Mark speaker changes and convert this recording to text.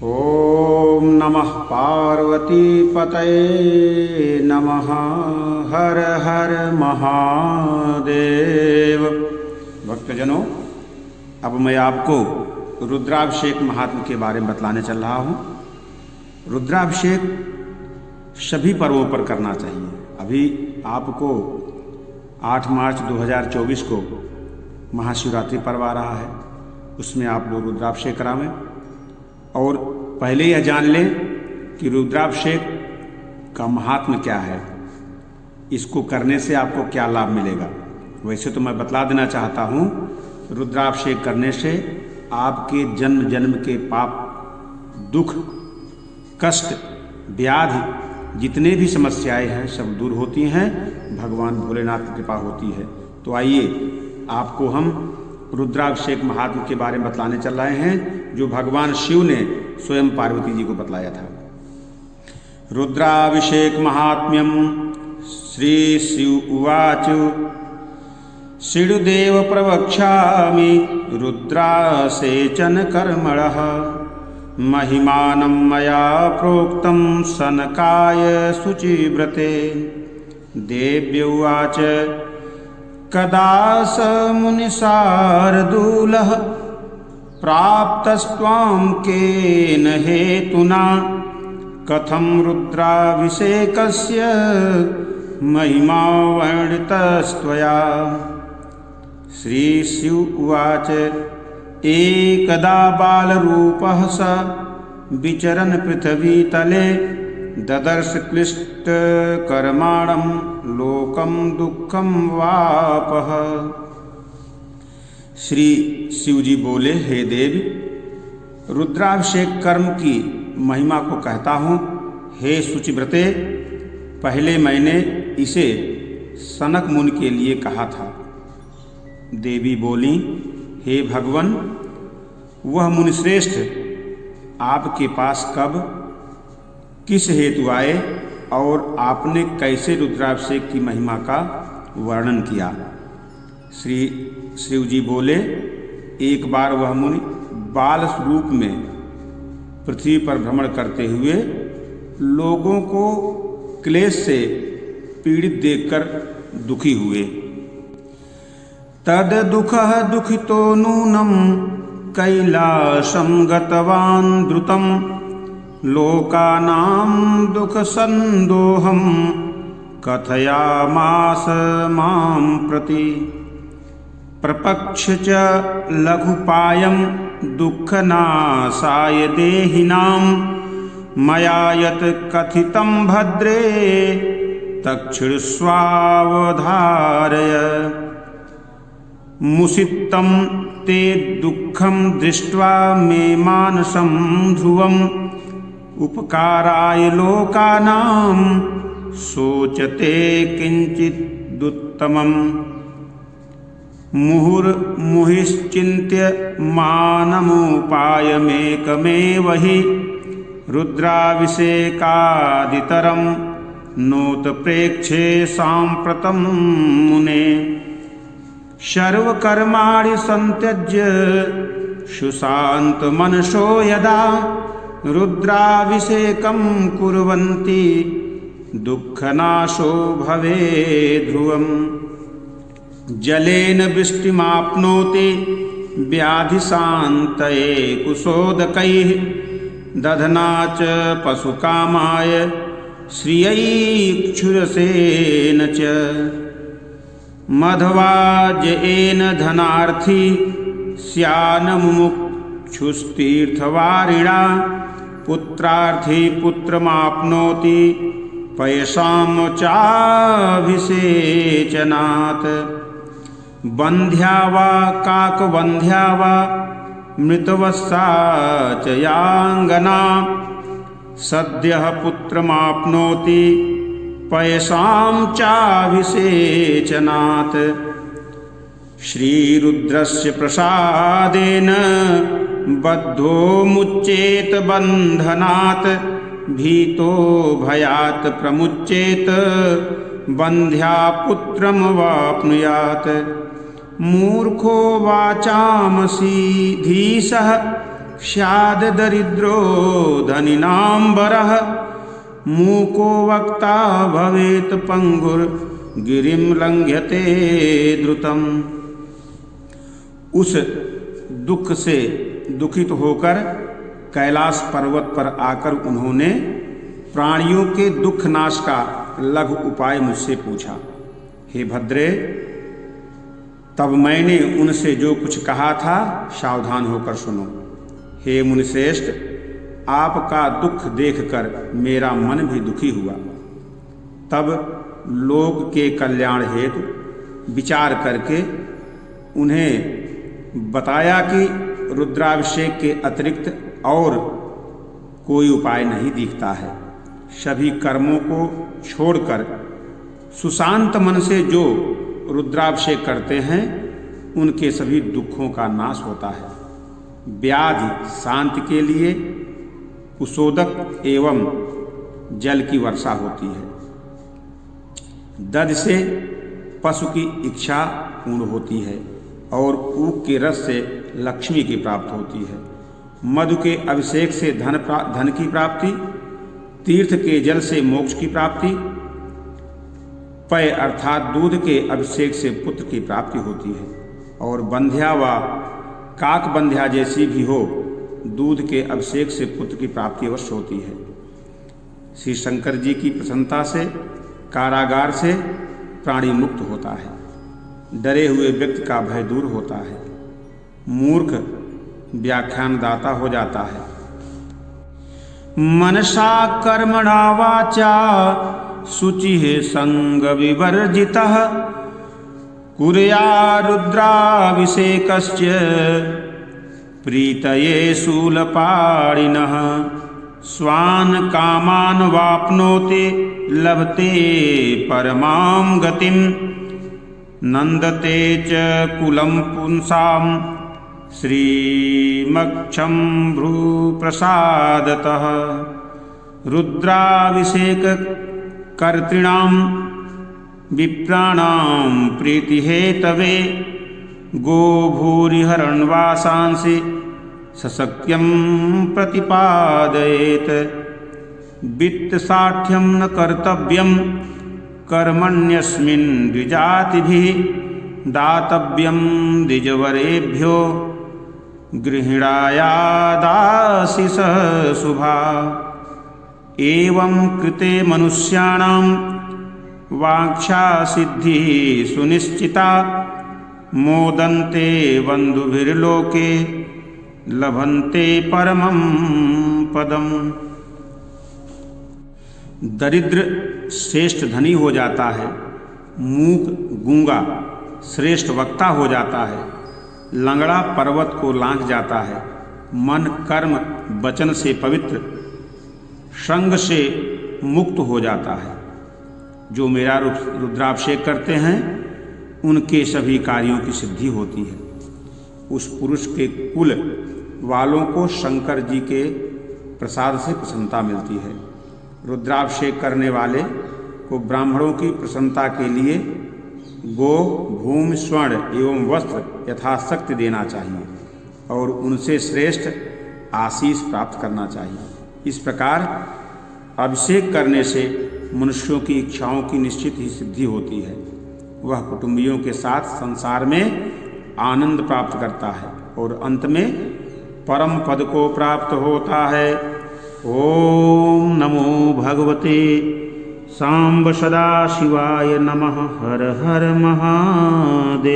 Speaker 1: ओम नमः पार्वती पतये नमः। हर हर महादेव। भक्तजनों, अब मैं आपको रुद्राभिषेक महात्म्य के बारे में बतलाने चल रहा हूँ। रुद्राभिषेक सभी पर्वों पर करना चाहिए। अभी आपको 8 मार्च 2024 को महाशिवरात्रि पर्व आ रहा है, उसमें आप लोग रुद्राभिषेक करावें। और पहले यह जान लें कि रुद्राभिषेक का महात्म्य क्या है, इसको करने से आपको क्या लाभ मिलेगा। वैसे तो मैं बतला देना चाहता हूँ, रुद्राभिषेक करने से आपके जन्म जन्म के पाप, दुख, कष्ट, व्याधि, जितने भी समस्याएं हैं सब दूर होती हैं। भगवान भोलेनाथ की कृपा होती है। तो आइए आपको हम रुद्राभिषेक महात्म्य के बारे में बतलाने चल रहे हैं, जो भगवान शिव ने स्वयं पार्वती जी को बतलाया था। रुद्राभिषेक महात्म्यम। श्री शिव उवाच शिवदेव प्रवक्ष्यामि रुद्रासेचन कर्मणः महिमानं मया प्रोक्तं सनकाय शुचिव्रते। देव्य उवाच कदा स मुनिशार्दूलः प्राप्तस्त्वां केन हेतुना कथं रुद्राभिषेकस्य महिमा वर्णितस्त्वया। श्री शिव उवाच एकदा बालरूपः स विचरन् पृथ्वीतले ददर्श क्लिष्टकर्माणं लोकं दुःखं वापः। श्री शिव जी बोले, हे देवी, रुद्राभिषेक कर्म की महिमा को कहता हूँ। हे शुचिव्रते, पहले मैंने इसे सनक मुनि के लिए कहा था। देवी बोली, हे भगवन, वह मुनिश्रेष्ठ आपके पास कब, किस हेतु आए और आपने कैसे रुद्राभिषेक की महिमा का वर्णन किया। श्री शिव जी बोले, एक बार वह मुनि बाल रूप में पृथ्वी पर भ्रमण करते हुए लोगों को क्लेश से पीड़ित देखकर दुखी हुए। तद दुःखः दुःखितो नूनं कैलासं गतवान् द्रुतं लोकानां दुःखसन्दोहं कथयामास मां प्रति। प्रपक्ष च लघुपायं दुःखनाशाय देहिनां मया यत् कथितं भद्रे तच्छृण्वस्वावधारय। मुसितं ते दुःखं दृष्ट्वा मे मानसं ध्रुवम् उपकाराय लोकानां सोचते किञ्चिदुत्तमम्। मुहुर्मुहुश्चिन्त्य मानमुपायमेकमेव हि रुद्राभिषेकादितरं नोत प्रेक्षे साम्प्रतं मुने। सर्वकर्माणि संत्यज्य सुशान्तमनसो यदा रुद्राभिषेकं कुर्वन्ति दुःखनाशो भवेत् ध्रुवम्। जलेन वृष्टिमाप्नोति व्याधिशान्तये कुशोदकैः दधना च पशुकामाय श्रियैक्षुरसेन च। मध्वाजयेन धनार्थी स्यान्मुमुक्षुस्तीर्थवारिणा पुत्रार्थी पुत्रमाप्नोति पयसां चाभिषेचनात्। बन्ध्या वा काकबन्ध्या वा मृतवत्सा च याङ्गना सद्यः पुत्रमाप्नोति पयसां चाभिषेचनात्। श्रीरुद्रस्य प्रसादेन बद्धो मुच्येत बन्धनात् भीतो भयात् प्रमुच्येत बन्ध्या पुत्रमवाप्नुयात्। मूर्खो वाचामसी धीशः स्याद दरिद्रो धनिनां वरः मूको वक्ता भवेत पंगुर गिरिम लंघ्यते द्रुतम। उस दुख से दुखित होकर कैलाश पर्वत पर आकर उन्होंने प्राणियों के दुख नाश का लघु उपाय मुझसे पूछा। हे भद्रे, तब मैंने उनसे जो कुछ कहा था सावधान होकर सुनो। हे मुनिश्रेष्ठ, आपका दुख देखकर मेरा मन भी दुखी हुआ। तब लोक के कल्याण हेतु विचार करके उन्हें बताया कि रुद्राभिषेक के अतिरिक्त और कोई उपाय नहीं दिखता है। सभी कर्मों को छोड़कर सुशांत मन से जो रुद्राभिषेक करते हैं उनके सभी दुखों का नाश होता है। व्याधि शांति के लिए कुशोदक एवं जल की वर्षा होती है। दध से पशु की इच्छा पूर्ण होती है और ऊख के रस से लक्ष्मी की प्राप्ति होती है। मधु के अभिषेक से धन की प्राप्ति, तीर्थ के जल से मोक्ष की प्राप्ति, पय अर्थात दूध के अभिषेक से पुत्र की प्राप्ति होती है। और बंध्या व काक बंध्या जैसी भी हो, दूध के अभिषेक से पुत्र की प्राप्ति अवश्य होती है। श्री शंकर जी की प्रसन्नता से कारागार से प्राणी मुक्त होता है। डरे हुए व्यक्ति का भय दूर होता है। मूर्ख व्याख्यानदाता हो जाता है। मनसा कर्मणा वाचा शुचिः संग विवर्जितः कुर्या रुद्राभिषेकस्य प्रीतये शूलपाणिनः स्वान् कामान् वाप्नोति लभते परमां गतिं नंदते च कुलं पुंसां श्रीमक्षं भ्रूप्रसादतः रुद्राभिषेक कर्तॄणां विप्राणां प्रीतिहेतवे गो भूरिहरण्वासांसि सशक्यं प्रतिपादयेत् वित्तसाठ्यं न कर्तव्यं कर्मण्यस्मिन् द्विजातिभिः दातव्यं द्विजवरेभ्यो गृहिणायादाशिषः शुभा एवं कृते मनुष्याणां वाञ्छा सिद्धिः सुनिश्चिता मोदन्ते बन्धुभिर्लोके लभन्ते परमं पदम्। दरिद्र श्रेष्ठ धनी हो जाता है, मूक गूंगा श्रेष्ठ वक्ता हो जाता है, लंगड़ा पर्वत को लांघ जाता है, मन कर्म वचन से पवित्र, संग से मुक्त हो जाता है। जो मेरा रुद्राभिषेक करते हैं उनके सभी कार्यों की सिद्धि होती है। उस पुरुष के कुल वालों को शंकर जी के प्रसाद से प्रसन्नता मिलती है। रुद्राभिषेक करने वाले को ब्राह्मणों की प्रसन्नता के लिए गो, भूमि, स्वर्ण एवं वस्त्र यथाशक्ति देना चाहिए और उनसे श्रेष्ठ आशीष प्राप्त करना चाहिए। इस प्रकार अभिषेक करने से मनुष्यों की इच्छाओं की निश्चित ही सिद्धि होती है। वह कुटुंबियों के साथ संसार में आनंद प्राप्त करता है और अंत में परम पद को प्राप्त होता है। ओम नमो भगवते सांब सदा शिवाय नमः। हर हर महादेव।